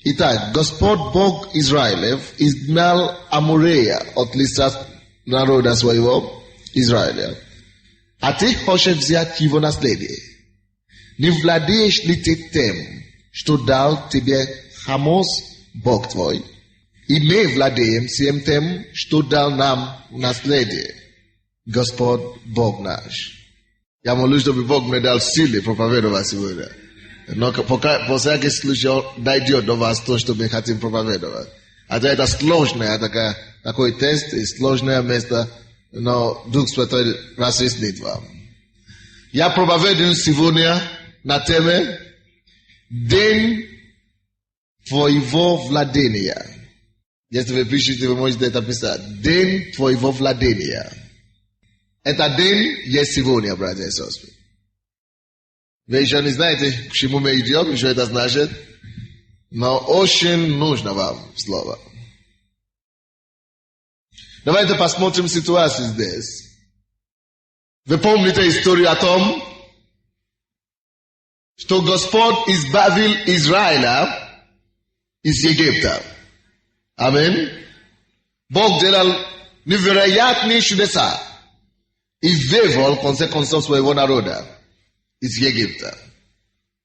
Итак, Господь Бог Израилев изгнал Аморея от лица народа своего Израиля. А ты хочешь взять его наследие. Не владеешь ли ты тем, что дал тебе Хамос, Бог твой? И мы владеем всем тем, что дал нам наследие, Господь Бог наш. Я молюсь, чтобы Бог мне дал силы проповедовать сегодня. Но по всякий случай дойдет до вас то, что мы хотим проповедовать. Это сложное, такой тест и сложное место, но Дух Святой разъяснит вам. Я проповедую сегодня на теме «День твоего владения». Если вы пишете, вы можете это писать. День твоего владения. Это день есть сегодня, братья и сестры. Вы еще не знаете, к чему мы идем, и что это значит, но очень нужно вам слово. Давайте посмотрим ситуацию здесь. Вы помните историю о том, что Господь избавил Израиля из Египта. Аминь. Бог делал невероятные чудеса и вывел концов своего народа из Египта.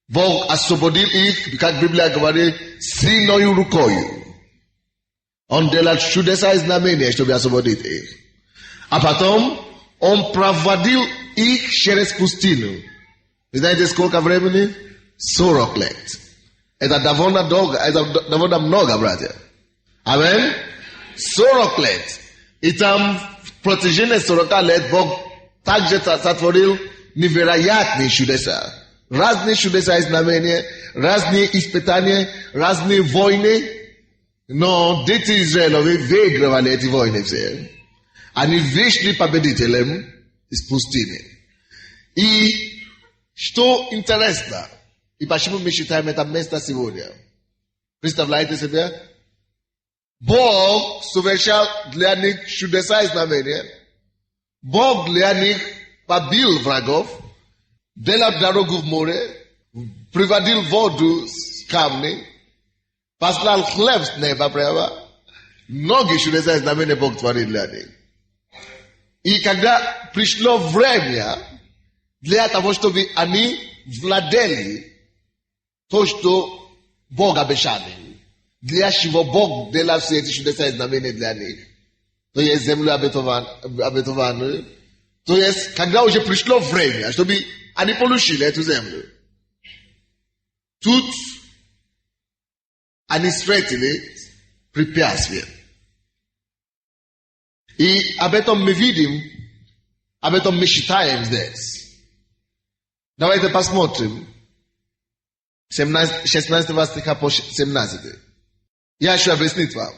Бог освободил их, как Библия говорит, сильною рукою. Он делал чудеса и знамения, чтобы освободить их. А потом он проводил их через пустыню. Вы знаете, сколько времени? 40 лет. Это довольно долго, это довольно много, братья. Аминь. 40 лет. И там в протяжении 40 лет Бог также сотворил невероятные чудеса. Разные чудеса и знамения, разные испытания, разные войны. Но дети Израилевы выигрывали эти войны все. Они вышли победителем из пустыни. И что интересно, и почему мы считаем это место сегодня? Представляете себе? Бог совершал для них чудеса и знамения. Бог для них побил врагов, делал дорогу в море, приводил воду с камней, послал хлеб с неба прямо. Многие чудеса и знамения Бог творил для них. И когда пришло время для того, чтобы они владели то, что Бог обещал им, для чего Бог делал все эти чудеса и знамения для них, то есть землю обетованную, то есть когда уже пришло время, чтобы они получили эту землю, тут они встретили препятствия. И об этом мы видим, об этом мы считаем здесь. Давайте посмотрим 16 стиха по 17. Я еще объяснить вам.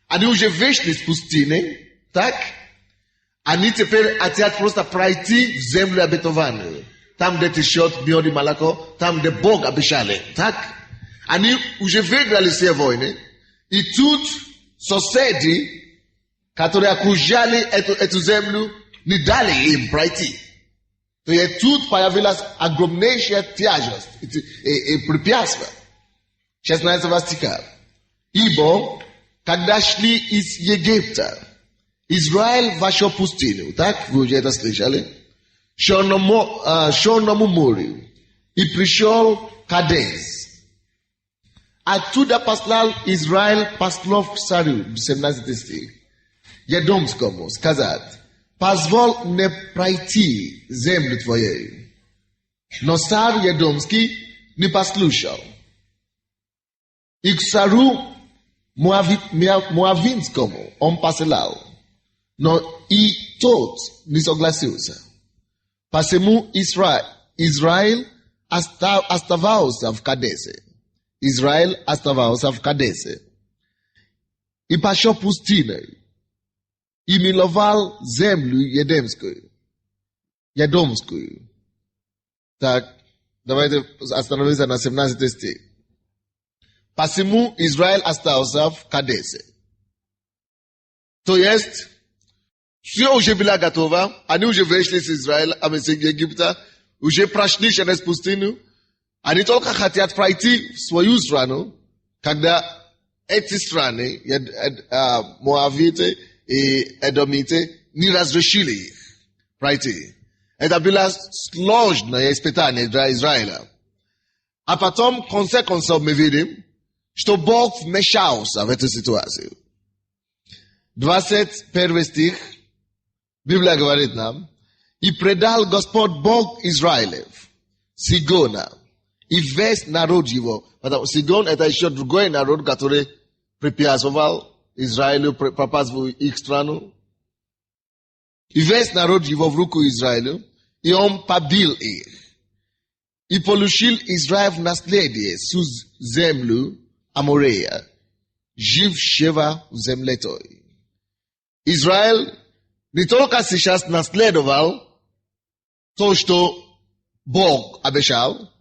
Они уже вышли с пустыни, так? Они теперь хотят просто пройти в землю обетованную. Там, где течет мед и молоко, там, где Бог обещал им, так? Они уже выиграли все войны. И тут соседи, которые окружали эту землю, не дали им пройти. То есть тут появилась огромнейшая тяжесть и препятствие. 16 стиха. Ибо, когда шли из Египта, Израиль вошел в пустыню, так? Вы уже это слышали? Черному морю. И пришел Кадес. Оттуда послал Израиль послов к царю, 17 стих, Едомскому, сказать: позволь мне пройти землю твоей. Но царь Едомский не послушал. И к царю Моавинскому он посылал. Но и тот не согласился. Посему Израиль оставался в Кадесе. Израиль оставался в Кадесе. И пошел пустыней. И миловал землю Едомскую. Так, давайте остановимся на 17 стих. Посему Израиль остался в Кадесе. То есть, все уже было готово, они уже вышли из Израиля, из Египта, уже прошли через пустыню, они только хотят пройти в свою страну, Когда эти страны, Моавиты и Эдомиты, не разрешили их пройти. Это было сложное испытание для Израиля. А потом, в конце концов, мы видим, что Бог вмешался в эту ситуацию. 21 стих, Библия говорит нам, «И предал Господь Бог Израилев, Сигона, и весь народ его». Потому что Сигон — это еще другой народ, который препятствовал Израилю попасть в их страну. И весь народ его в руку Израилю, и он побил их. И получил Израиль в наследие всю землю Аморея, жившего в земле той. Израиль не только сейчас наследовал то, что Бог обещал,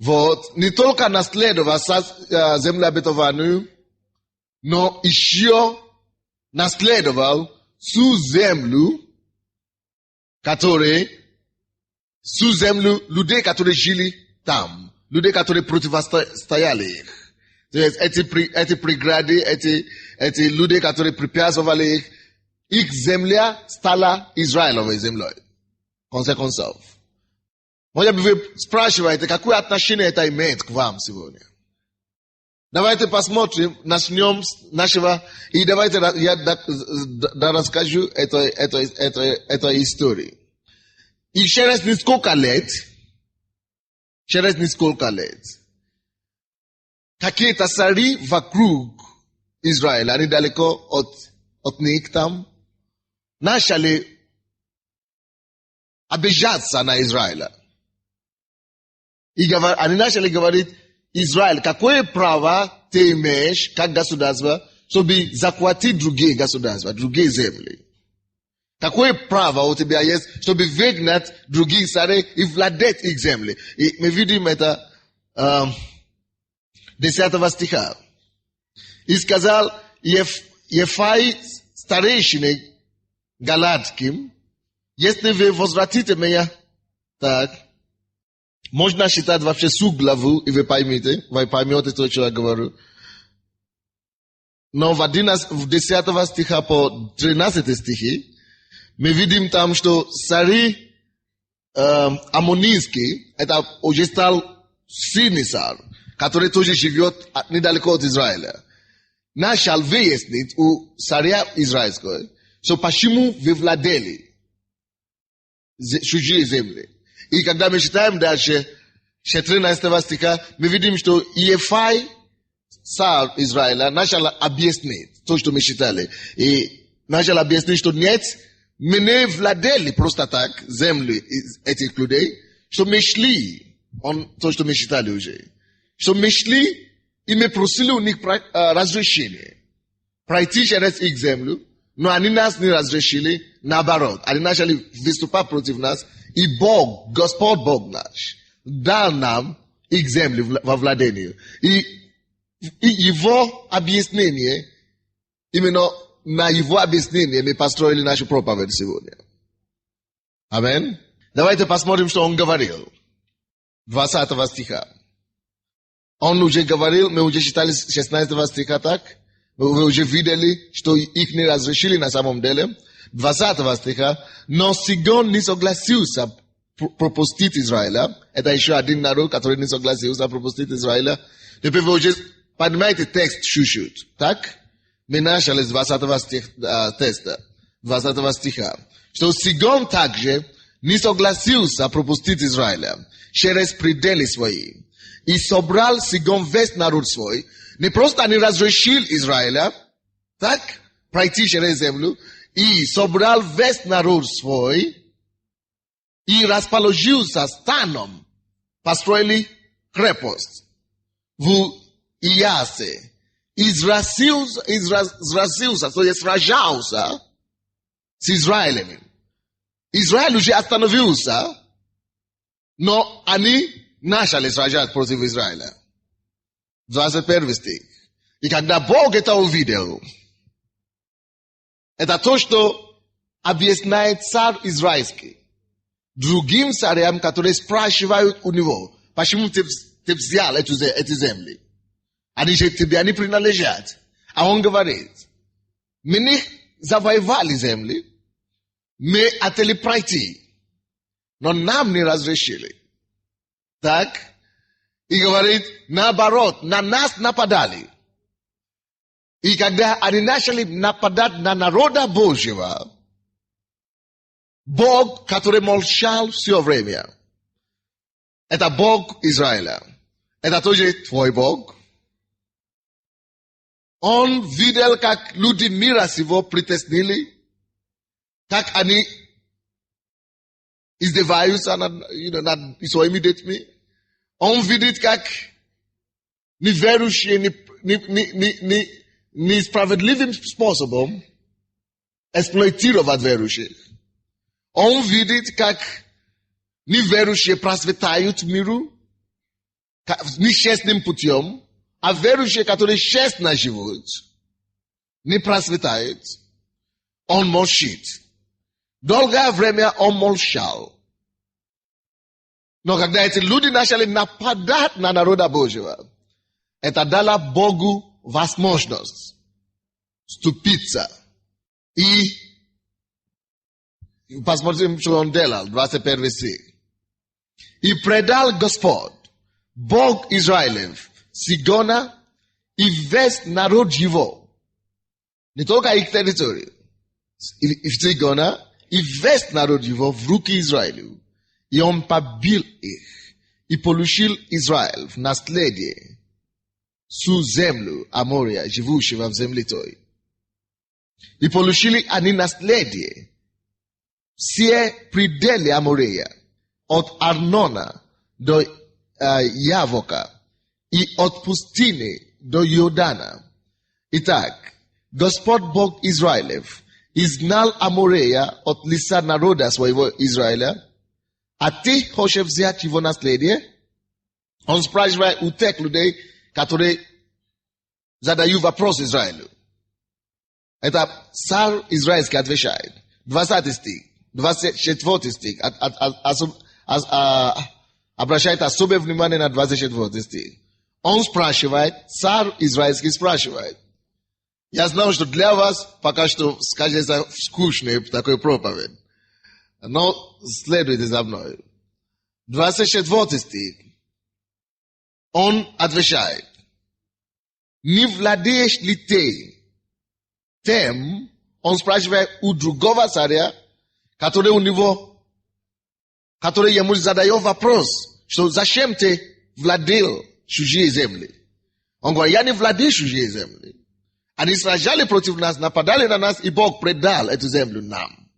вот, не только наследовал землю обетованную, но еще наследовал всю землю, всю землю людей, которые жили там, людей, которые противостояли их. То есть эти преграды, эти люди, которые препятствовали их земля стала Израилевой землей. В конце концов. Может быть, вы спрашиваете, какое отношение это имеет к вам сегодня? Давайте посмотрим, начнем с нашего, и давайте я расскажу эту историю. И через несколько лет, какие-то цари вокруг Израиля, они далеко от них там, начали обижаться на Израиля. И они начали говорить: Израиль, какое право ты имеешь, как государство, чтобы захватить другие государства, другие земли? Какое право у тебя есть, чтобы выгнать других царей и владеть их земли? И мы видим это 10 стиха. И сказал Ефай старейшине Галатским: если вы возвратите меня, так, можно считать вообще всю главу, и вы поймете то, что я говорю. Но в 10 стиха по 13 стихи мы видим там, что цари аммонийские, это уже стал сильный царь, который тоже живет недалеко от Израиля. Начал выяснить у царя израильского, что почему вы владели чужие земли. И когда мы читаем дальше, 13 стиха, мы видим, что Ефай, царь Израиля, начал объяснить то, что мы читали. И начал объяснить, что нет, мы не владели просто так земли этих людей, что мы шли, то, что мы читали уже, что мы шли, и мы просили у них разрешение пройти через их землю, но они нас не разрешили, наоборот. Они начали выступать против нас, и Бог, Господь Бог наш, дал нам их землю во владение. И его объяснение, именно на его объяснение мы построили нашу проповедь сегодня. Аминь. Давайте посмотрим, что он говорил. 20 стиха. Он уже говорил, мы уже читали 16 стиха так. Вы уже видели, что их не разрешили на самом деле. 20 стиха. Но Сигон не согласился пропустить Израиля. Это еще один народ, который не согласился пропустить Израиля. Теперь вы уже понимаете текст чуть-чуть. Так? Мы начали с 20 стиха. Что Сигон также не согласился пропустить Израиля через пределы свои. И собрал Сигон весь народ свой. Не просто не разрешил Израиля, так, пройти через землю, и собрал весь народ свой, и расположился станом, построили крепость в Иясе. Изразился, то есть сражался с Израилем. Израиль уже остановился, но они начали сражаться против Израиля. 21 стих. И когда Бог это увидел, это то, что объясняет царь израильский другим царям, которые спрашивают у него: почему ты взял эти земли? Они же тебя не принадлежат. А он говорит, мы не завоевали земли, мы хотели пройти, но нам не разрешили. Так? И говорит, наоборот, на нас нападали. И когда они начали нападать на народа Божьего, Бог, который молчал все время, это Бог Израиля. Это тоже твой Бог. Он видел, как люди мира сего притеснили, как они издеваются над своими детьми. Он видит, как неверующие, несправедливым способом эксплуатировать верующих. Он видит, как неверующие процветают в миру нечестным путем, а верующие, которые честно живут, не процветают. Он молчит. Долгое время он молчал. Но когда эти люди начали нападать на народа Божьего, это дало Богу возможность ступиться. И посмотрим, что он делал, 21 стих. И предал Господь, Бог Израилев, Сигона и весь народ его. Не только их территорию. Сигона и весь народ его в руки Израилю. И он побил их и получил Израиль в наследие всю землю Амория, живущего в земле той. И получили они наследие все пределы Амория, от Арнона до Явока и от пустыни до Иордана. Итак, Господь Бог Израилев изгнал Аморея от лица народа своего Израиля, а ты хочешь взять его наследие? Он спрашивает у тех людей, которые задают вопрос Израилю. Это царь израильский отвечает. 20 стих, 24 стих. Обращает особое внимание на 24 стих. Он спрашивает, царь израильский спрашивает. Я знаю, что для вас пока что скажется скучный такой проповедь. Но следуйте за мной. 24 стих. Он отвечает. Не владеешь ли ты тем, он спрашивает у другого царя, который ему задает вопрос, что зачем ты владел чужие земли? Он говорит, я не владею чужие земли. Они сражали против нас, нападали на нас, и Бог предал эту землю нам.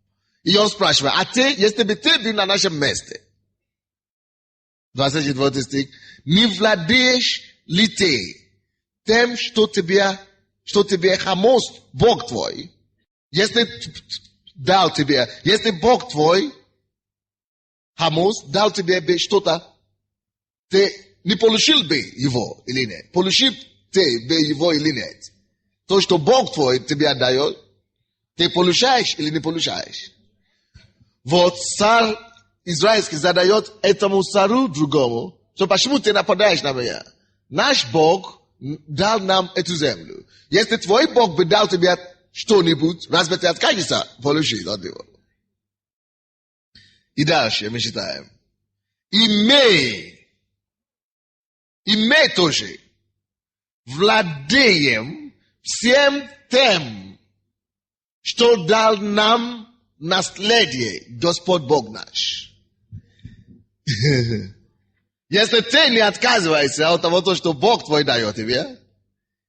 И он спрашивает, а ты, если бы ты был на нашем месте? 24 стих. Не владеешь ли ты тем, что тебе Хамос, Бог твой, если дал тебе, если Бог твой, Хамос, дал тебе что-то, ты не получил бы его или нет? Получил ты бы его или нет? То, что Бог твой тебе дает, ты получаешь или не получаешь? Вот царь израильский задает этому царю другому, что почему ты нападаешь на меня? Наш Бог дал нам эту землю. Если твой Бог бы дал тебе что-нибудь, разве ты откажешься получить от него? И дальше мы читаем. Имей тоже владеем всем тем, что дал нам наследие Господь Бог наш. Если ты не отказываешься от того, что Бог твой дает тебе,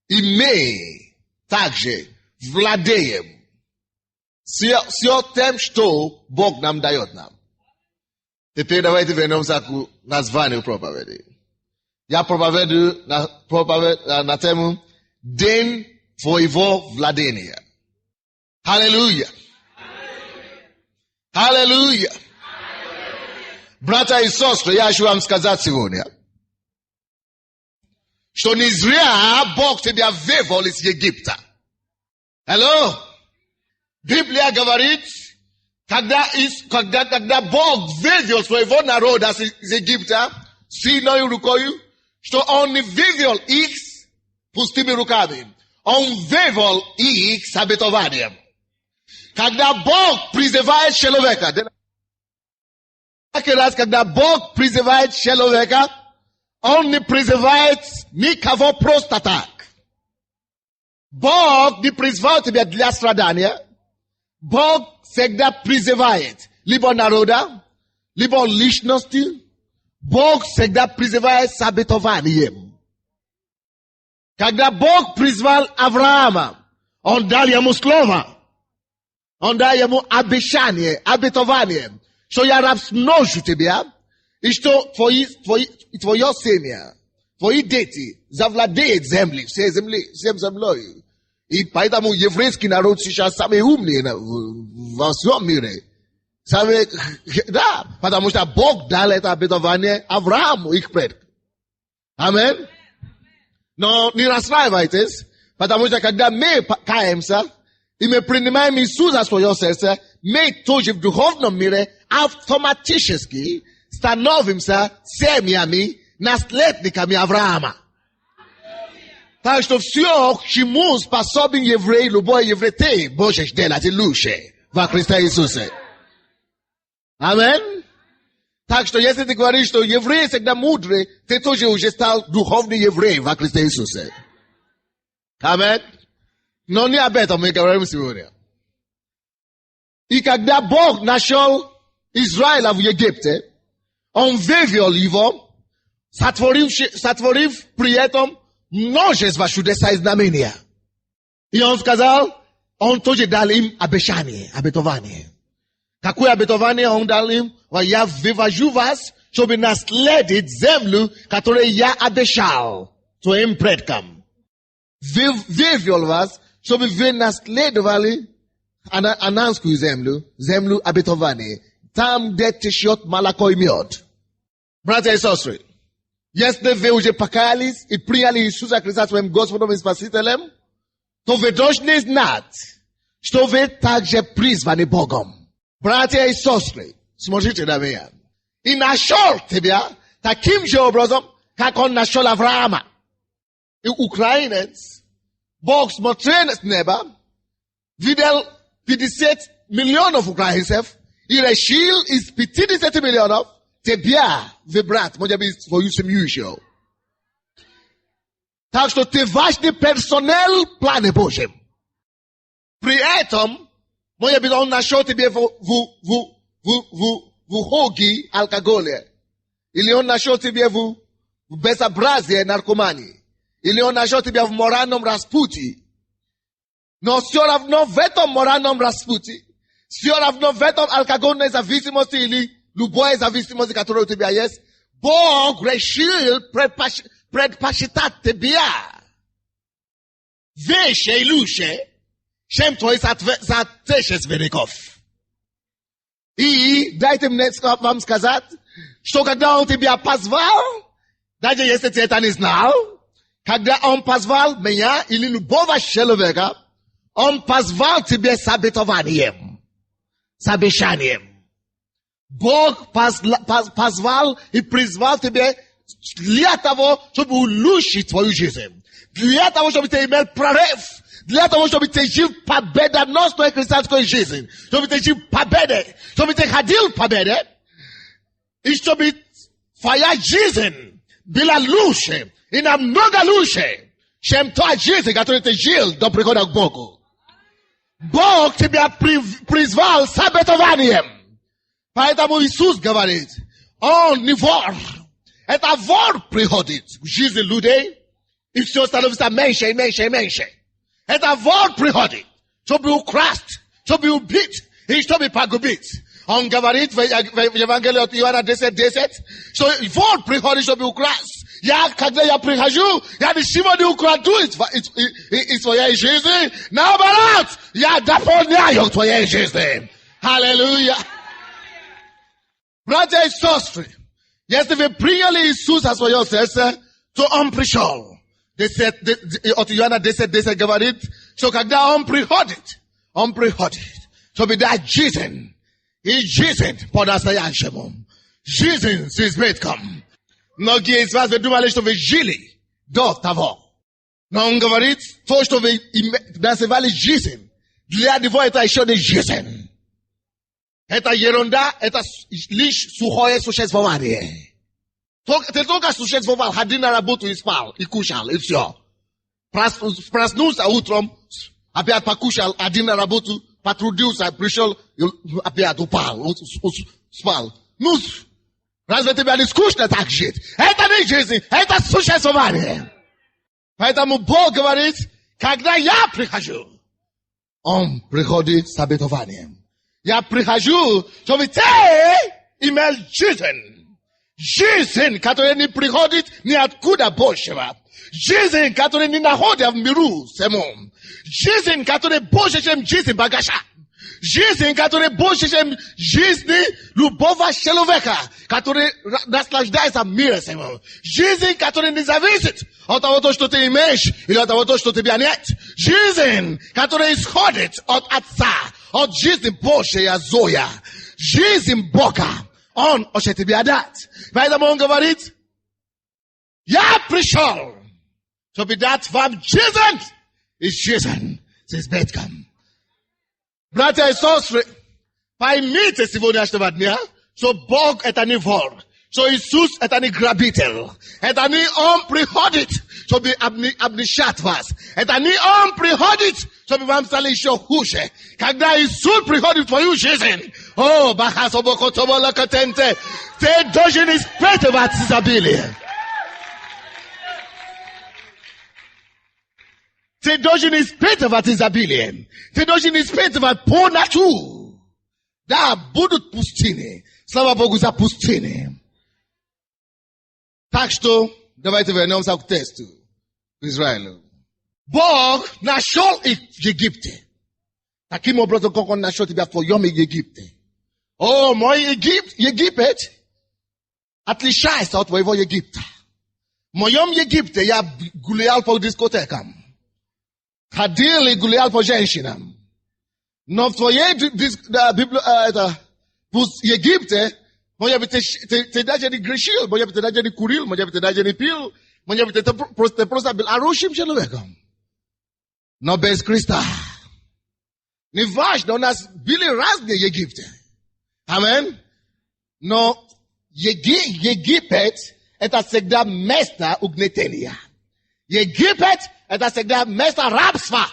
имей также владеем все тем, что Бог нам дает нам. Теперь давайте вернемся к названию проповеди. Я проповедую на тему День твоего владения. Аллилуйя! Аллилуйя! Братья и сестры, я хочу вам сказать сегодня, что не зря Бог тебя вывел из Египта. Алло? Библия говорит, когда Бог вывел своего народа из Египта, сильной рукой, что Он не вывел их pustými rukami. On wywol ich zabytowaniem. Когда Бог призывает человека, всякий раз, когда Бог призывает человека, Он не призывает никого просто так. Бог не призвал тебя для страдания. Бог всегда призывает либо народа, либо личности. Бог всегда призывает с обетованием. Когда Бог призвал Авраама, Он дал ему слово. Он дал ему обещание, обетование, что я размножу тебя, и что твое семя, твои дети завладеют всей землей. И поэтому еврейский народ сейчас самый умный во всем мире. Да, потому что Бог дал это обетование Аврааму, их предку. Аминь. Но не расстраивайтесь, потому что когда мы каемся, и мы принимаем Иисуса в свое сердце, мы тоже в духовном мире автоматически становимся семьями, наследниками Авраама. Так что все, к чему способен еврей, любой еврей, ты можешь делать лучше во Христе Иисусе. Аминь. Так что если ты говоришь, что еврей всегда мудрый, ты тоже уже стал духовный еврей во Христе Иисусе. Аминь. Но не об этом мы говорим сегодня. И когда Бог нашел Израиля в Египте, Он вывел его, сотворив при этом множество чудеса и знамения. И Он сказал, Он тоже дал им обещание, обетование. Какое обетование Он дал им? Я вывожу вас, чтобы наследить землю, которую я обещал твоим предкам. Вывел вас, чтобы вы наследовали ананскую землю обетования, там, где течет молоко и мед. Братья и сестры, если вы уже покаялись и приняли Иисуса Христа своим Господом и Спасителем, то вы должны знать, что вы также призваны Богом. Братья и сестры, смотрите на меня. И нашел тебя таким же образом, как Он нашел Авраама. И украинец, Бог смотрел с неба, видел 50 миллионов украинцев и решил из 50 миллионов тебя выбрать, может быть, свою семью еще. Так что ты важный персонал в плане Божьем. При этом, может быть, Он нашел тебя в уходе алкоголя. Или Он нашел тебя в безобразии наркомании. Или Он нашел тебя в моральном распутье. Но все равно в этом моральном распутье, все равно в этом алкогольной зависимости или любой зависимости, которая у тебя есть, Бог решил предпочитать тебя выше и лучше, чем твои соотечественников. И дайте мне вам сказать, что когда Он тебя позвал, даже если ты это не знал, когда Он позвал меня или любого человека, Он позвал тебя с обетованием, с обещанием. Бог позвал и призвал тебя для того, чтобы улучшить твою жизнь. Для того, чтобы ты имел прорыв. Для того, чтобы ты жил победоносной христианской жизнью. Чтобы ты жил победой. Чтобы ты ходил победой. И чтобы твоя жизнь была лучше. И намного лучше, чем та жизнь, которую ты жил до прихода к Богу. Бог тебя призвал с обетованием. Поэтому Иисус говорит, Он не вор. Это вор приходит в жизнь людей, и все становится меньше и меньше и меньше. Это вор приходит, чтобы украсть, чтобы убить и чтобы погубить. Он говорит в Евангелии от Иоанна 10:10, что вор приходит, чтобы украсть. Когда я прихожу, я ничего не украду из твоей жизни. Наоборот, я дополняю твоей жизни. Аллилуйя. Братья и сестры, если вы приняли Иисуса в свое сердце, то Он пришел. От Иоанна 10:10 говорит, что когда Он приходит, чтобы дать жизнь. И жизнь по-настоящему. Жизнь с избытком. Многие из вас вы думали, что вы жили до того. Но он говорит, то, что вы называли жизнь, для него это еще не жизнь. Это ерунда, это лишь сухое существование. Ты только существовал, ходил на работу и спал, и кушал, и все. Проснулся утром, опять покушал, один на работу, потрудился, пришел, опять упал, спал. Ну, разве тебе не скучно так жить? Это не жизнь, это существование. Поэтому Бог говорит, когда я прихожу, Он приходит с обетованием. Я прихожу, чтобы ты имел жизнь. Жизнь, которая не приходит ниоткуда большего. Жизнь, которая не находится в миру самом. Жизнь, которая больше, чем жизнь багажа. Жизнь, которая больше, чем жизнь любого человека, который наслаждается миром самим. Жизнь, которая не зависит от того, что ты имеешь, или от того, что тебя нет. Жизнь, которая исходит от Отца, от жизни Божьей Зоя. Жизнь Бога. Он хочет тебе дать. Поэтому он говорит, я пришел, чтобы дать вам жизнь, и жизнь с избытком. Братья и сестры, поймите сегодняшнего дня, что Бог это не вор, что Иисус это не грабитель. Это не Он приходит, чтобы обнищать вас. Это не Он приходит, чтобы вам стало еще хуже. Когда Иисус приходит в твою жизнь, ты должен испытывать изобилие. Ты должен испытывать изобилие. Ты должен испытывать полноту. Да, будут пустыни. Слава Богу за пустыни. Так что, давайте вернемся к тексту Израилю. Бог нашел их в Египте. Таким образом, как Он нашел тебя в твоем Египте. О, мой Египет отличается от твоего Египта. В моем Египте я гулял по дискотекам. Ходил и гулял по женщинам. Но в твоей Египте, может быть, ты даже не грешил, может быть, ты даже не курил, может быть, ты даже не пил, может быть, ты просто был хорошим человеком. Но без Христа. Неважно, у нас были разные Египты. Аминь. Но Египет это всегда место угнетения. Египет это всегда место рабства.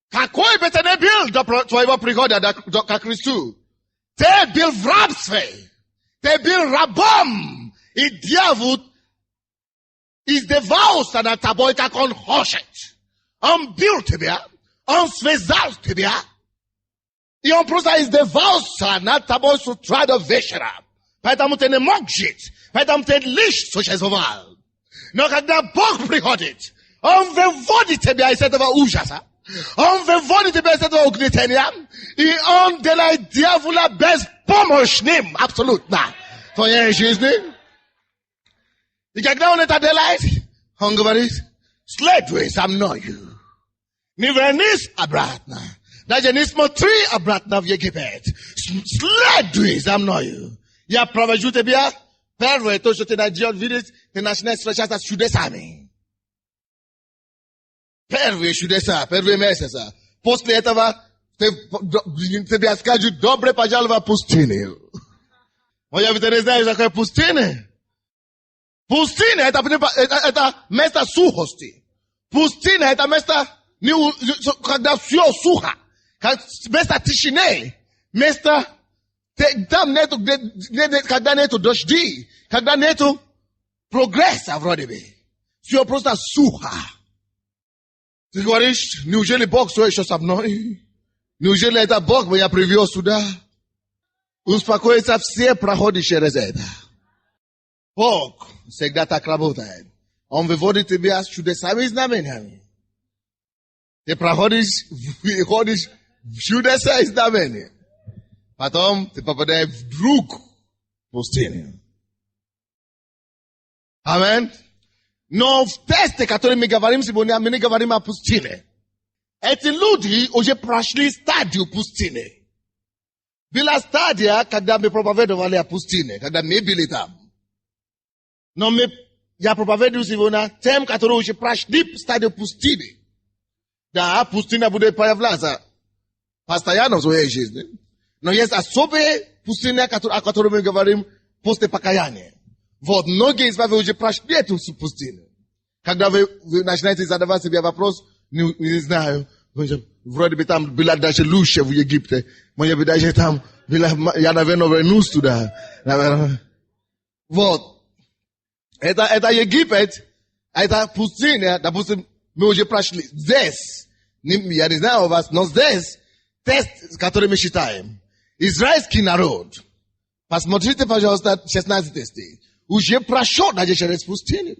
Какой бы ты ни был до твоего прихода к Христу, ты был в рабстве. Ты был рабом. И дьявол издевался над тобой, как он хочет. Он бил тебя. Он связал тебя. И он просто издевался над тобой с утра до вечера. Поэтому ты не мог жить. Поэтому ты лишь существовал. Но когда Бог приходит, Он выводит тебя из этого ужаса. Он выводит тебя из этого угнетения. И Он делает дьявола беспомощным. Абсолютно. В твоей жизни. И когда Он это делает, Он говорит, следуй за мною. Не вернись обратно. Даже не смотри обратно в Египет. Следуй за мною. Я провожу тебя. Первое, то, что ты найдешь видеть, ты начнешь встречаться с чудесами. Первые чудеса, первые месяца. После этого тебе скажут, добре пожаловать в пустыню. Может быть, ты не знаешь, какая пустыня? Пустыня это место сухости. Пустыня это место, когда все сухо. Место тишины. Место, там нету, когда нету дожди. Когда нету прогресса вроде бы. Все просто сухо. Ты говоришь, неужели Бог все еще со мной? Неужели это Бог меня привез сюда? Успокоиться все проходят через это. Бог всегда так работает. Он выводит тебя с чудесами и знамениями. Ты проходишь в чудеса и знамения. Потом ты попадаешь вдруг в пустыню. Аминь. Но в тексте, который мы говорим сегодня, мы не говорим о пустыне. Эти люди уже прошли стадию пустыни. Была стадия, когда мы проповедовали о пустыне, когда мы были там. Но мы Я проповедую сегодня тем, которые уже прошли стадию пустыни. Да, пустыня будет появляться постоянно в своей жизни. Но есть особые пустыни, о которых мы говорим после покаяния. Вот, многие из вас уже прошли эту пустыню. Когда вы начинаете задавать себе вопрос, не знаю, вроде бы там было даже лучше в Египте. Может быть, даже там я, наверное, вернусь туда. Вот. Это Египет, это пустыня, допустим, мы уже прошли. Здесь, я не знаю у вас, но здесь тест, который мы считаем. Израильский народ, посмотрите, пожалуйста, 16 стих, уже прошел даже через пустыню.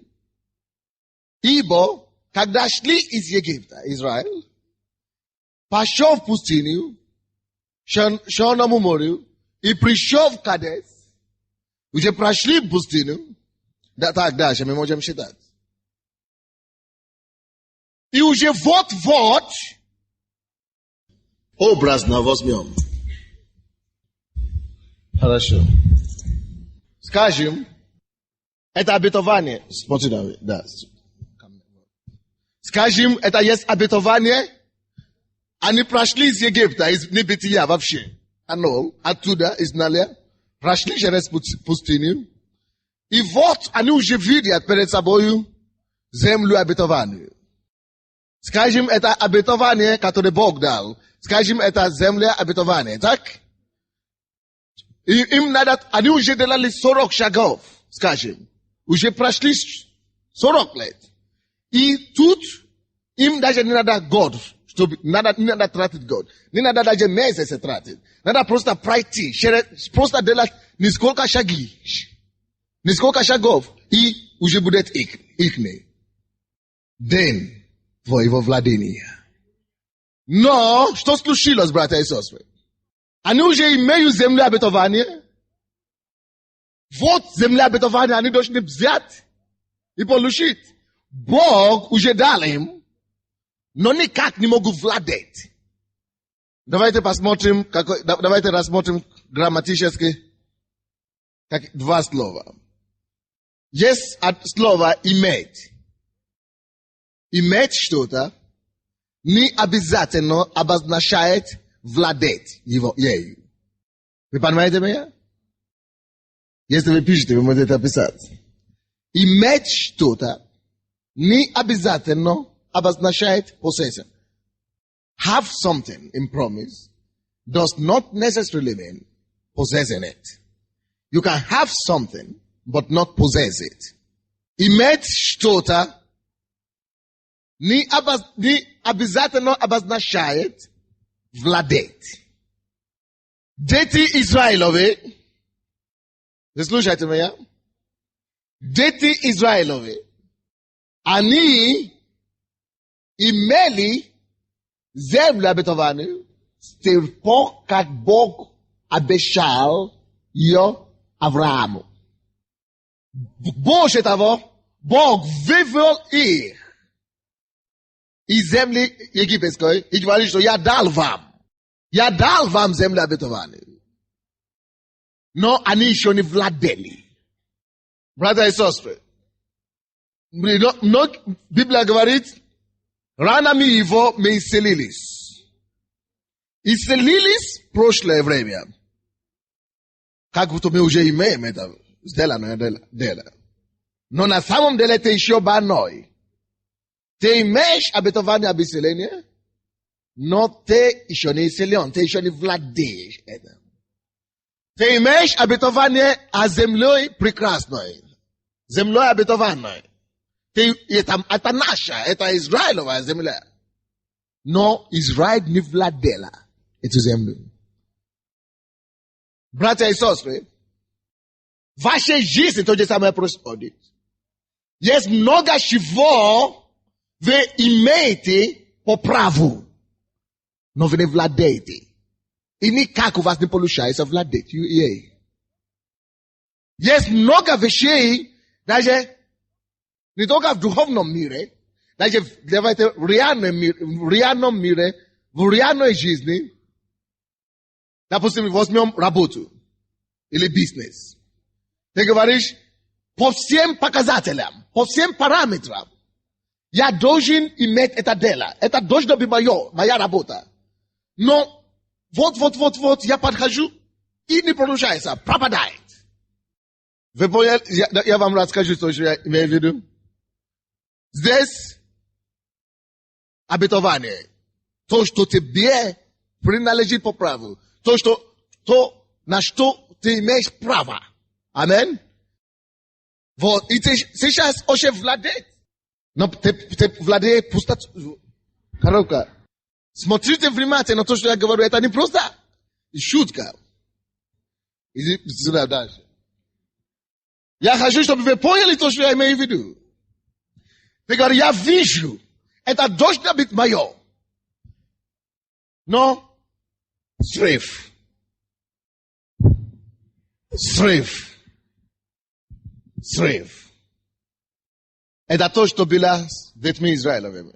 Ибо, когда шли из Египта, Израиль, пошел в пустыню, Черному морю, и пришел в Кадес, уже прошли в пустыню, да, так дальше мы можем считать. И уже вот-вот, образно возьмем. Хорошо. Скажем, это обетование. Смотрите, да. Скажем, это есть обетование. Они прошли из Египта, из небытия вообще. Оттуда, из Наля. Прошли через пустыню. И вот они уже видят перед собой землю обетованию. Скажем, это обетование, которое Бог дал. Скажем, это земля обетования, так? И им надо, они уже делали 40 шагов, скажем. Уже прошли 40 лет. И тут им даже не надо год, чтобы, не надо тратить год. Не надо даже месяцы тратить. Надо просто пройти, просто делать несколько шагов. И уже будет ихне. День твоего владения. Но, что случилось, братья и сестры? Они уже имеют землю обетования. Вот земля обетования, они должны взять и получить. Бог уже дал им, но никак не могут владеть. Давайте рассмотрим грамматически как два слова. Есть слово иметь. Иметь что-то не обязательно обозначает владеть ею. Вы понимаете меня? Если вы пишете, вы можете это писать. Иметь что-то не обязательно обозначает possession. Have something in promise does not necessarily mean possessing it. You can have something, but not possess it. Иметь что-то не обязательно обозначает владеть. Дети Израиловы, вы слушаете меня? Дети Израиловы, они имели землю обетованную с тех пор, как Бог обещал ее Аврааму. Больше того, Бог вывел их из земли египетской и говорит, что я дал вам землю обетованную. Но они еще не владели. Братья и сестры, Библия говорит, ранами его мы исцелились. Исцелились в прошлое время. Как будто мы уже имеем это сделанное дело. Но на самом деле ты еще больной. Ты имеешь обетование об исцелении, но ты еще не исцелен, ты еще не владеешь этим. Ты имеешь обетование о земле прекрасной. Землей обетованной. Это наша, это Израилевая земля. Но Израиль не владела эту землю. Братья и сестры, в вашей жизни то же самое происходит. Есть много чего вы имеете по праву, но вы не владеете. И никак у вас не получается владеть ей. Есть много вещей, даже не только в духовном мире, даже в реальном мире, в реальной жизни. Допустим, возьмем работу или бизнес. Ты говоришь, po всем показателям, по всем параметрам, я должен иметь это дело. Это должно быть моя работа. Но вот, я подхожу, и не получается, пропадает. Вы поняли? Я вам расскажу, что я имею в виду. Здесь обетование. То, что тебе принадлежит по праву. То, на что ты имеешь право. Аминь. Вот. И ты сейчас уже владеешь. Но ты владеешь пустоту. Коробка. Смотрите внимательно на то, что я говорю. Это не просто шутка. Иди сюда дальше. Я хочу, чтобы вы поняли то, что я имею в виду. Ты говоришь, я вижу. Это должно быть мое. Но срыв. Это то, что было с детьми Израилевыми.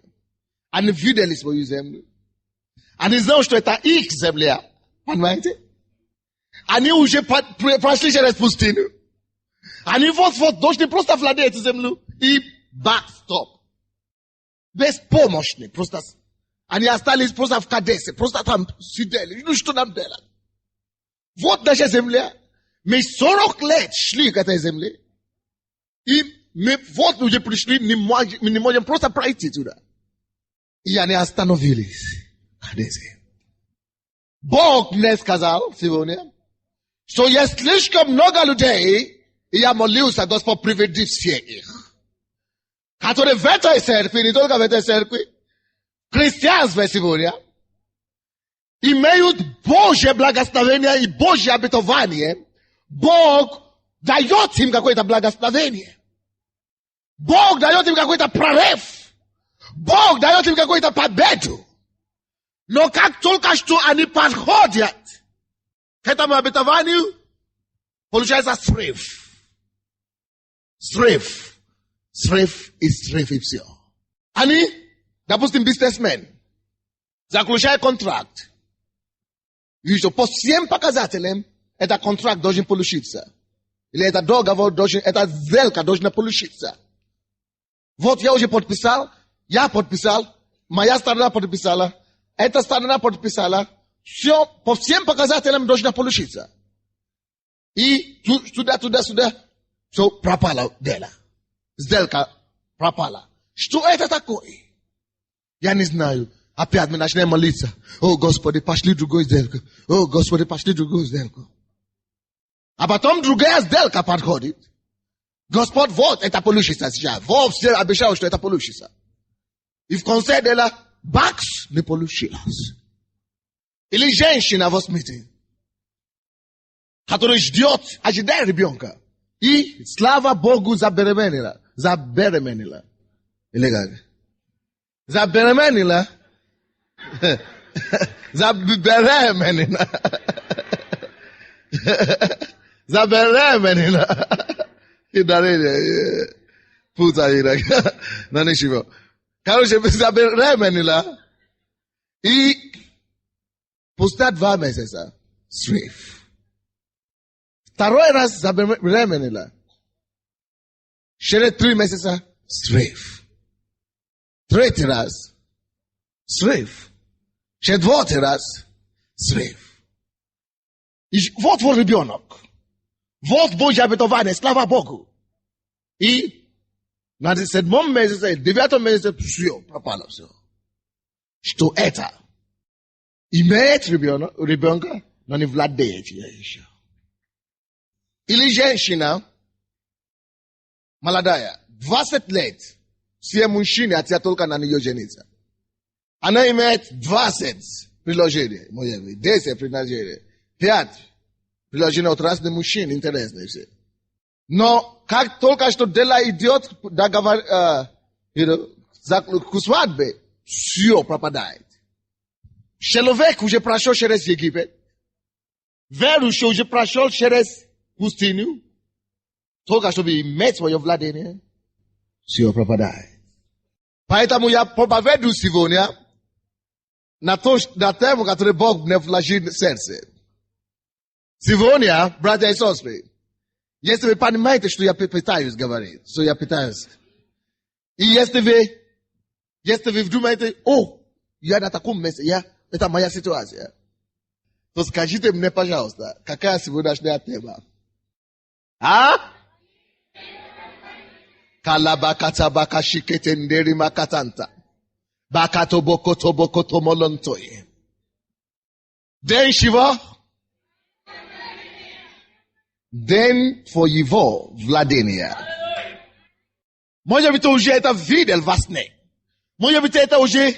Они видели свою землю. Они знали, что это их земля. Понимаете? Они уже прошли через пустыню. Они вот должны просто владеть землю. И стоп. Беспомощны. Просто. Они остались просто в Кадесе. Просто там сидели. Ну что нам делать? Вот наша земля. Мы 40 лет шли к этой земле. И мы вот уже пришли, мы не можем просто пройти туда. И они остановились. Бог мне сказал сегодня, что есть слишком много людей, и я молился, Господь, приведи всех их. Которые в этой церкви, не только в этой церкви, христианство сегодня, имеют Божье благословение и Божье обетование. Бог дает им какое-то благословение. Бог дает им какой-то прорыв. Бог дает им какую-то победу. Но как только что они подходят к этому обетованию, получается срыв. Срыв и все. Они, допустим, бизнесмен, заключают контракт. И что по всем показателям этот контракт должен получиться. Или этот договор должен, эта сделка должна получиться. Вот я уже подписал, моя сторона подписала, эта сторона подписала, все по всем показателям должно получиться. И сюда, все пропало дело. Сделка пропала. Что это такое? Я не знаю. Опять мы начнем молиться. О, Господи, пошли другую сделку. О, Господи, пошли другую сделку. А потом другая сделка подходит. Господь, вот это получится сейчас. Вот все обещал, что это получится. И в конце дела, бакс не получилось. Или женщина возьмите, которая ожидает ребенка. И, слава Богу, забеременела. Или как? Забеременела. И дарили. Путаира. Но ничего. Короче, забеременела. И спустя 2 месяца срыв. Второй раз забеременела. Через 3 месяца срыв. Третий раз срыв. Четвертый раз срыв. И вот ребенок. Вот Божье обетование, слава Богу. И на 7-м месяце, 9-м месяце, все, пропало все. Что это? Имеет ребенка, но не владеет еще. Или женщина, молодая, 20 лет, все мужчины хотят только на нее жениться. Она имеет 20 предложений, 10 предложений, 5 предложений от разных мужчин, интересные все. Но как только что дело идет, договор, к свадьбе, все пропадает. Человек уже прошел через Египет, верующий уже прошел через пустыню, только чтобы иметь свое владение, все пропадает. Поэтому я проповедую сегодня на тему, которую Бог мне вложил в сердце. Сегодня, братья и сестры, Если вы понимаете, что я пытаюсь говорить, что я пытаюсь. И если вы думаете, я на таком месте, это моя ситуация, то скажите мне, пожалуйста, какая сегодняшняя тема? Kalabakata bakashiketenderi makatanta. Bakato bokoto bokoto molontoye. День чего? День твоего владения. Может быть, уже это видел во сне. Может быть, это уже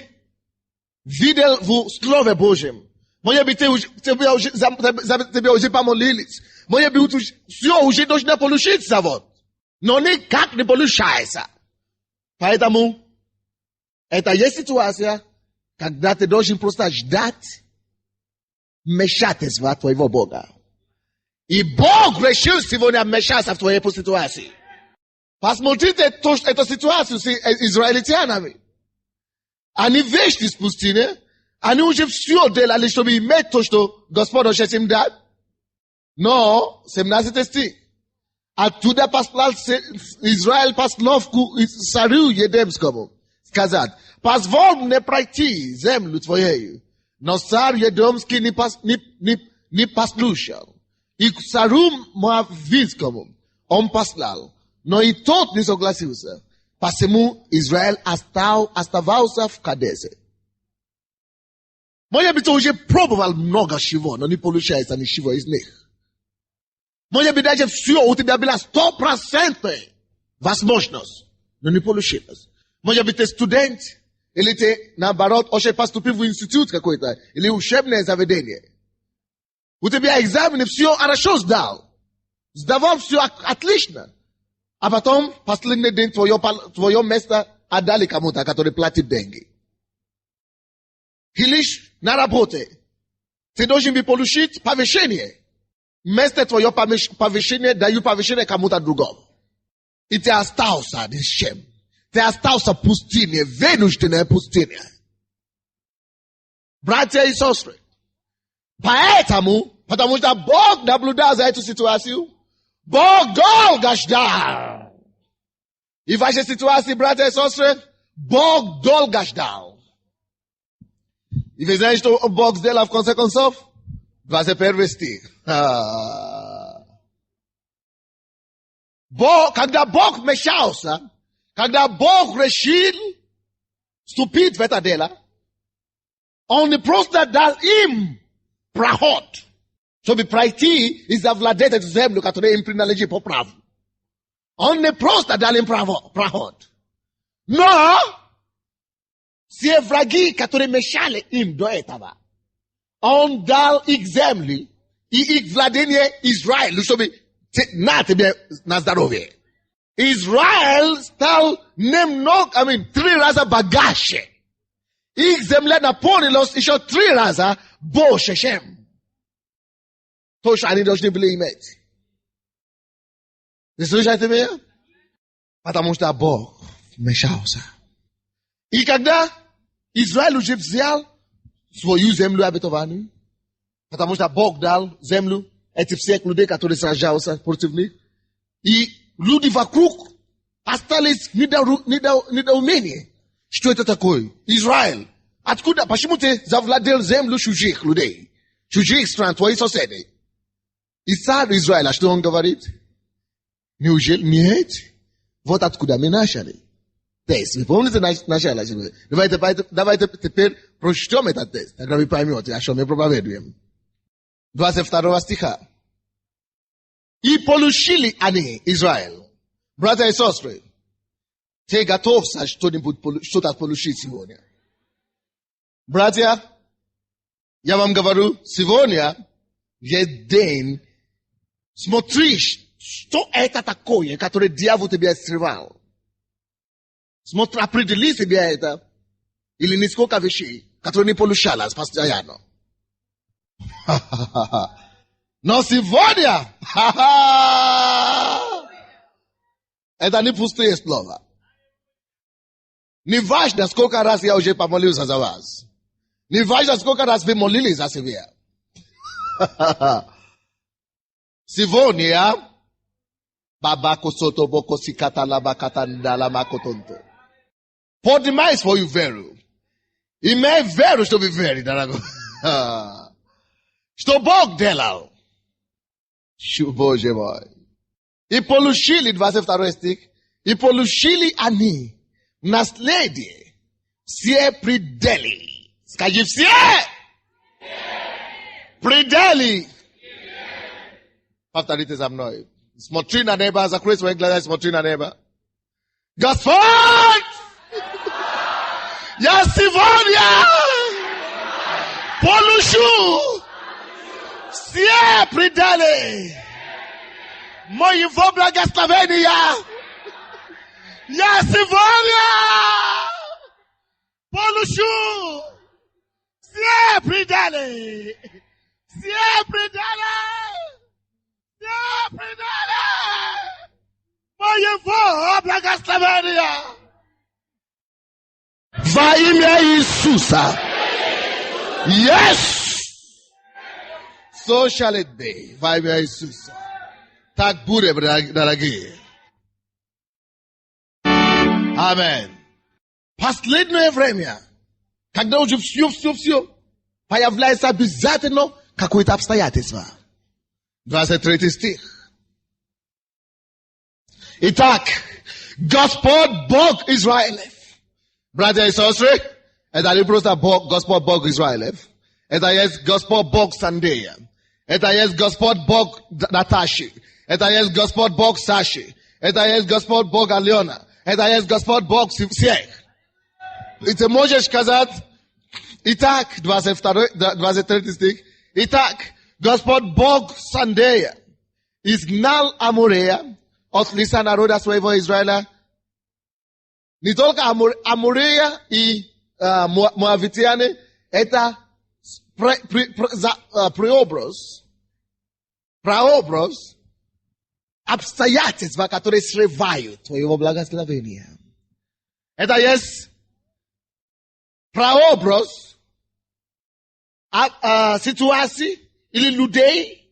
видел в Слове Божьем. Может быть, тебе уже помолились. Может быть, все уже должно получиться вот. Но никак не получается. Поэтому это есть ситуация, когда ты должен просто ждать вмешательства твоего Бога. И Бог решил сегодня вмешаться в твою ситуацию. Посмотрите эту ситуацию с израильтянами. Они вышли из пустыни, они уже все делали, чтобы иметь то, что Господь хочет им дать. Но, 17 стих. Оттуда послал Израиль пословку царю Едемскому сказать: позволь мне пройти землю твоею. Но царь Едемский не послушал. И к царю Моавитскому он послал. Но и тот не согласился. Посему Израиль оставался в Кадесе. Может быть, уже пробовал много чего, но не получается ничего из них. Может быть, даже все у тебя было 100% возможность, но не получилось. Может быть, ты студент, или ты, наоборот, уже поступил в институт какой-то, или учебное заведение. У тебя экзамены все хорошо сдал. Сдавал все отлично. А потом, последний день, твое место отдали кому-то, который платит деньги. И лишь на работе ты должен получить повышение. Вместо твоего повышения даю повышение кому-то другому. И ты остался ни с чем. Ты остался в пустыне, вынужденная пустыня. Братья и сестры, потому что Бог наблюдал за эту ситуацию, Бог долго ждал. И в вашей ситуации, братья и сестры, Бог долго ждал. И вы знаете, что Бог сделал в конце концов? 21 стих. Когда Бог вмешался, когда Бог решил вступить в это дело, Он не просто дал им проход, чтобы пройти и завладеть эту землю, которая им принадлежит по праву. Он не просто дал им проход, но все враги, которые мешали им до этого, Он дал их земли и их владение Израилю, чтобы на тебе на здоровье. Израиль стал 3 раза богаче. Их земля наполнилась еще 3 раза больше, чем то, что они должны были иметь. Вы слышите меня? Потому что Бог вмешался. И когда Израиль уже взял свою землю обетованную, потому что Бог дал землю этих всех людей, которые сражаются против них, и люди вокруг остались в недоумении. Что это такое? Израиль. Откуда? Почему ты завладел землю чужих людей? Чужих стран, твоих соседей? И царь Израиля, что он говорит? Неужели? Нет. Вот откуда мы начали. Тест. Вы помните начало? Давайте теперь прочтем этот тест. Тогда вы поймете, о чем мы проповедуем. 22 стиха. И получили они, Израиль. Братья и сестры, ты готовься что-то получить сегодня. Братья, я вам говорю, сегодня есть день. Смотри, что это такое, которое дьявол тебе скрывал. Смотри, определи себе это. Или несколько вещей, которые не получалось постоянно. Но сегодня, это не пустые слова. Не важно, сколько раз я уже помолился за вас. Не важно, сколько раз вы молились за себя. Сегодня Babako soto boko sikata labakata ndalama kotonto. Podima is for you veru. Ime veru sto be very darago. Sto bog delao. Shuboje boy. Ipolushili dvasev taroestik. Ipolushili ani. Nasledie. Sie prideli. Skajiv sie. Prideli. After it is amnoy. Smotrina neighbor as a Chris Wengler Smotrina neighbor. Gaspard! Yasivonia! Polushu! Sie prideli! Moyivobla Gastavenia! Yasivonia! Polushu! Sie prideli! Sie prideli! Sie prideli! Moyivobla Gastavenia! Vaimia Isusa. Yes! So shall it be. Vaimia Isusa. Tak bude, dragi. Amen. Последно время, когда уже все, появляется обязательно какое-то обстоятельство. 23 стих. Итак, Господь Бог Израилев. Братья и сестры, это не просто Господь Бог Израилев. Это есть Господь Бог Сандея. Это есть Господь Бог Наташи. Это есть Господь Бог Саши. Это есть Господь Бог Алена. Это есть Господь Бог всех. И ты можешь сказать, итак, 23 стих, итак, Господь Бог Сандея изгнал Амурея от лица народа своего Израиля. Не только Амурея и Моавитяне, это прообраз обстоятельства, которые срывают твоего благословения. Это есть прообраз ситуации или людей,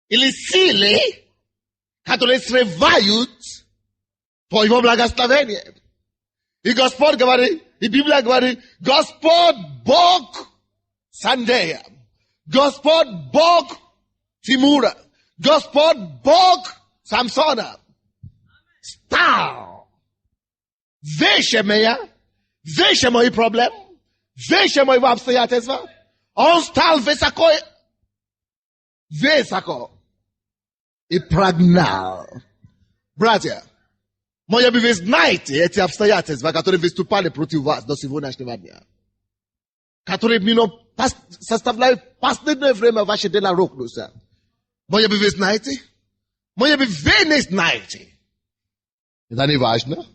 или силы, которые срывают твоего благословения. И Господь говорит, и Библия говорит, Господь Бог Сандея, Господь Бог Тимура, Господь Бог Самсона стал. Вещи мои проблемы, вещи мои обстоятельства. Он стал высоко и прогнал. Братья, может быть, вы знаете эти обстоятельства, которые выступали против вас до сегодняшнего дня, которые составляют последнее время ваше дело рухнуться. Может быть, вы знаете? Может быть, вы не знаете. Это не важно.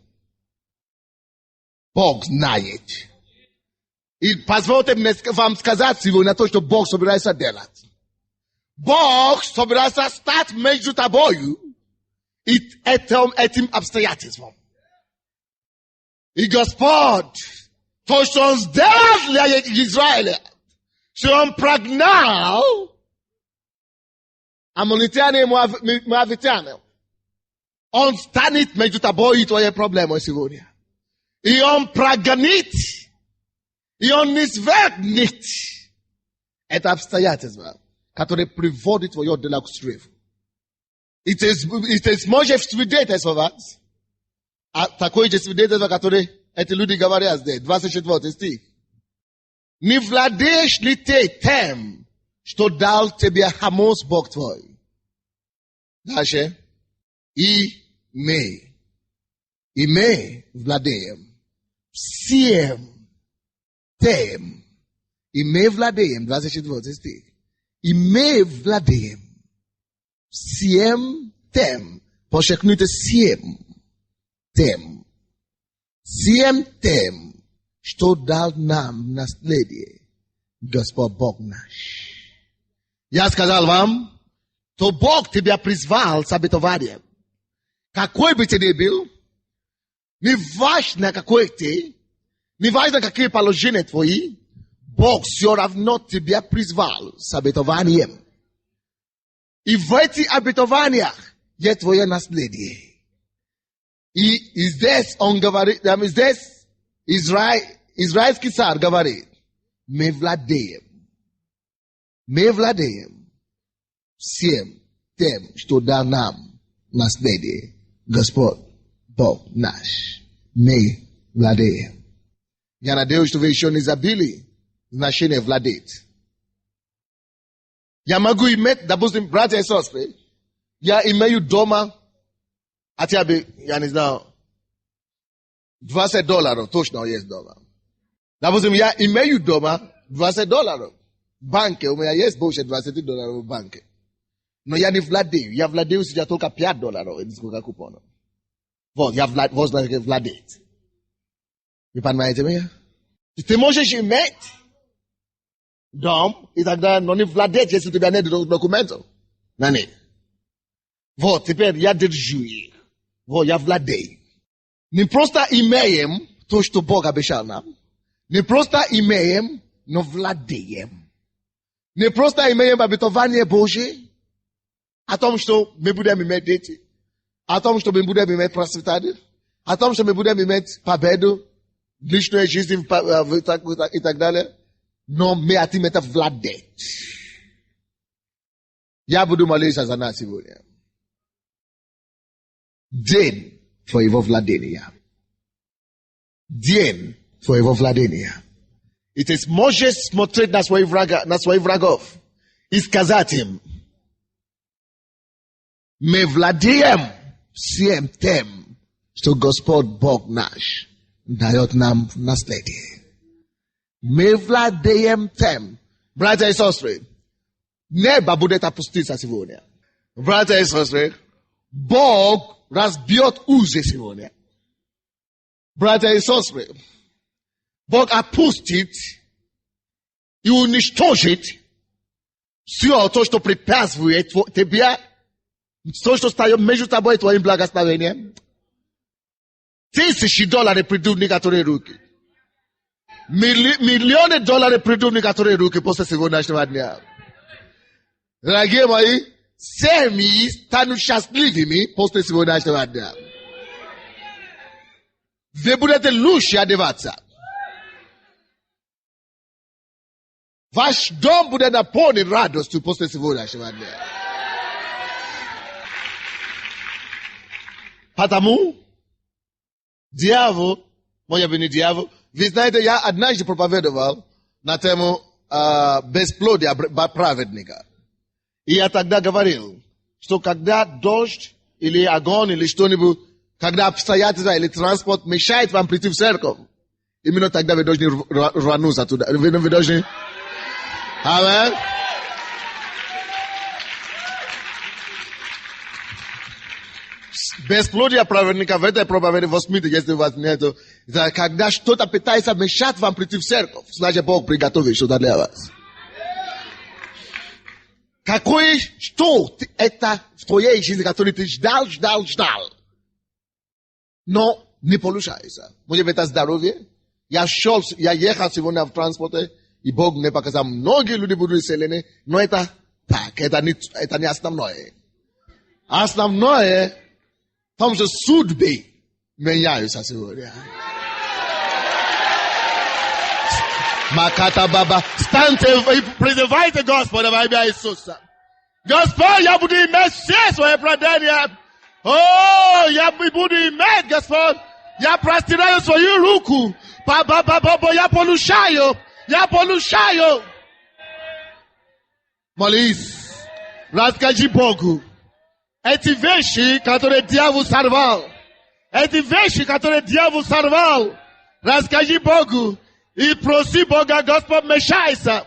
Бог знает. И позвольте мне вам сказать сегодня то, что Бог собирается делать. Бог собирается стать между тобою и этим обстоятельством. И Господь, то, что Он сделал для Израиля, что Он прогнал аммонитяне и моавитяне, Он станет между тобой и твоей проблемой сегодня. И Он прогонит, и Он низвергнет это обстоятельство, которое приводит твое дело к срыву. И ты сможешь свидетельствовать, такое же свидетельство, которое эти люди говорят здесь, 24 стих. Не владеешь ли ты тем, что дал тебе Хамос Бог твой? Дальше. И мы владеем всем тем. И мы владеем, 24 стих. И мы владеем всем тем. Подчеркните всем тем. Всем тем, что дал нам наследие Господь Бог наш. Я сказал вам, то Бог тебя призвал с обетованием. Какой бы ты ни был, не важно какой ты, не важно какие положения твои, Бог все равно тебя призвал с обетованием. И в этих обетованиях je tvoje nasledje. И здесь он говорит, здесь израильский царь говорит, мы владеем всем тем, что дал нам наследие, Господь, Бог наш. Мы владеем. Я надеюсь, что вы еще не забыли значение владеть. Я могу иметь, допустим, братья и сестры, я имею дома, хотя бы, я не знаю, $20 точно есть дома. Допустим, я имею дома $20. В банке у меня есть больше $20 в банке. Но я не владею. Я владею сейчас только $5 и несколько купонов. Вот, я владеть. Вы понимаете меня? Ты можешь иметь дом, и тогда, но не владеть, если у тебя нет документов. Нет. Вот, теперь я держу их. Вот, я владею. Не просто имеем то, что Бог обещал нам. Не просто имеем, но владеем. Не просто имеем обетование Божие о том, что мы будем иметь дети, о том, что мы будем иметь процветание, о том, что мы будем иметь победу, личную жизнь и так далее. Но мы хотим это владеть. Я буду молиться за нас сегодня. День твоего владения. День твоего владения. И ты сможешь смотреть на своих врагов и сказать им, мы владеем всем тем, что Господь Бог наш дает нам в наследие. Мы владеем тем. Братья и сестры, небо будет опуститься сегодня. Братья и сестры, Бог разбьет узы сегодня. Братья и сестры, Бог опустит и уничтожит все то, что препятствует тебе, то, что стоит между тобой и твоим благословением. $1000 придут в некоторые руки. Миллионы долларов придут в некоторые руки после сегодняшнего дня. Дорогие мои, семьи станут счастливыми после сегодняшнего дня. Вы будете лучше одеваться. Ваш дом будет наполнен радостью после сегодняшнего дня. Потому дьявол, может быть не дьявол, вы знаете, я однажды проповедовал на тему бесплодия праведника. И я тогда говорил, что когда дождь или огонь или что-нибудь, когда обстоятельства или транспорт мешает вам прийти в церковь, именно тогда вы должны рвануться туда. Вы должны... Аминь. Бесплодие праведника в этой проповеди возьмите, если у вас нету. Когда что-то пытается мешать вам прийти в церковь, значит Бог приготовил что-то для вас. Что это в твоей жизни, который ты ждал. Но не получается. Может быть, это здоровье. Я ехал сегодня в транспорте, и Бог мне показал, многие люди будут исцелены, но это так, это не основное. Основное, в том, что судьбы меняются сегодня. Маката Баба, станьте и призывайте Господа во имя Иисуса. Господь, я буду иметь все свои продания. О, я буду иметь, Господь. Я простираю свою руку. Я получаю. Молись. Расскажи Богу. Эти вещи, которые дьявол сорвал. Расскажи Богу. И проси Бога, Господь, вмешайся.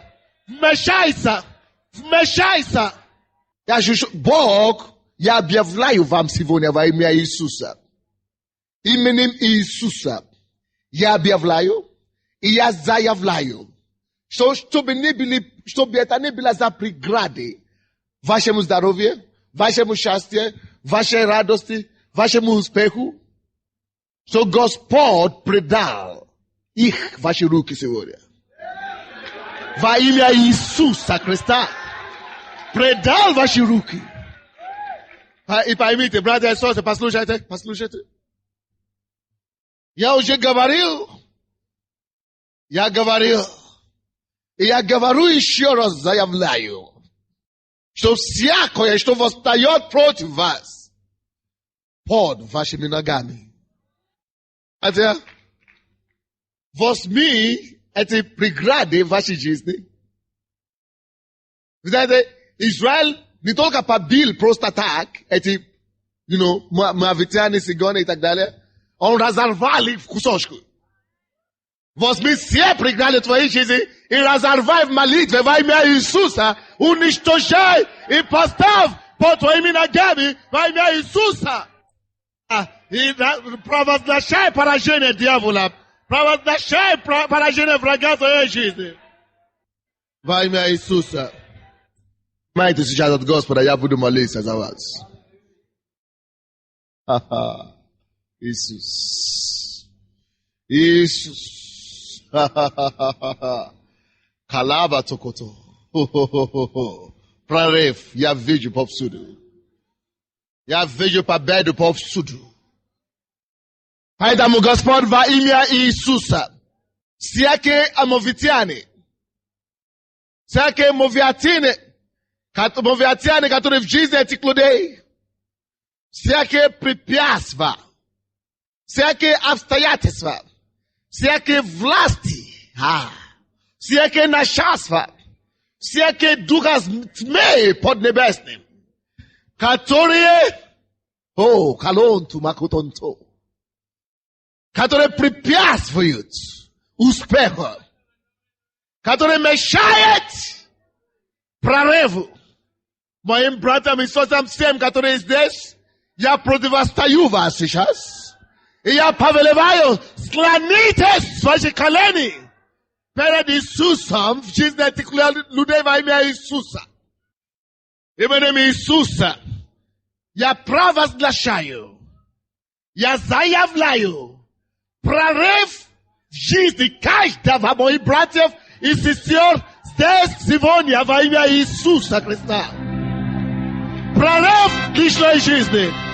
Бог, я объявляю вам сегодня во имя Иисуса. Именем Иисуса. Я объявляю и я заявляю. Чтобы это не было за преграды вашему здоровью, вашему счастью, вашей радости, вашему успеху, что Господь предал их в ваши руки сегодня. Во имя Иисуса Христа. Предал ваши руки. И поймите, братья и сестры, послушайте. Я уже говорил, и я говорю еще раз, заявляю, что всякое, что восстает против вас, под вашими ногами. Хотя, возьми эти преграды в вашей жизни. Вы знаете, Израиль не только побил просто так, эти, моавитяне, сигоны и так далее, он разорвал их в кусочку. Возьми все преграды твоей жизни и разорвай в молитве во имя Иисуса, уничтожай и поставь под твоими ногами во имя Иисуса. И провозглашай поражение дьявола, провозглашай поражение врага твоей жизни. Во имя Иисуса. Понимаете, сейчас от Господа я буду молиться за вас. Иисус. Калаба токото. Прорыв, я вижу повсюду. Я вижу победу повсюду. Поэтому, Господь, во имя Иисуса, всякие амовитяне, всякие мовиатяне, которые в жизни этих людей, всякие препятствия, всякие обстоятельства, всякие власти, всякие начальства, всякие духа тьмы поднебесным, которые, калонту макутонто, которые препятствуют успеху, которые мешают прорыву. Моим братьям и сестрам, всем, которые здесь, я противостою вас сейчас. И я повелеваю, склонитесь ваши колени перед Иисусом в жизни этих людей во имя Иисуса. Именем Иисуса я провозглашаю, я заявляю прорыв в жизни каждого моих братьев и сестер здесь сегодня во имя Иисуса Христа. Прорыв в личной жизни.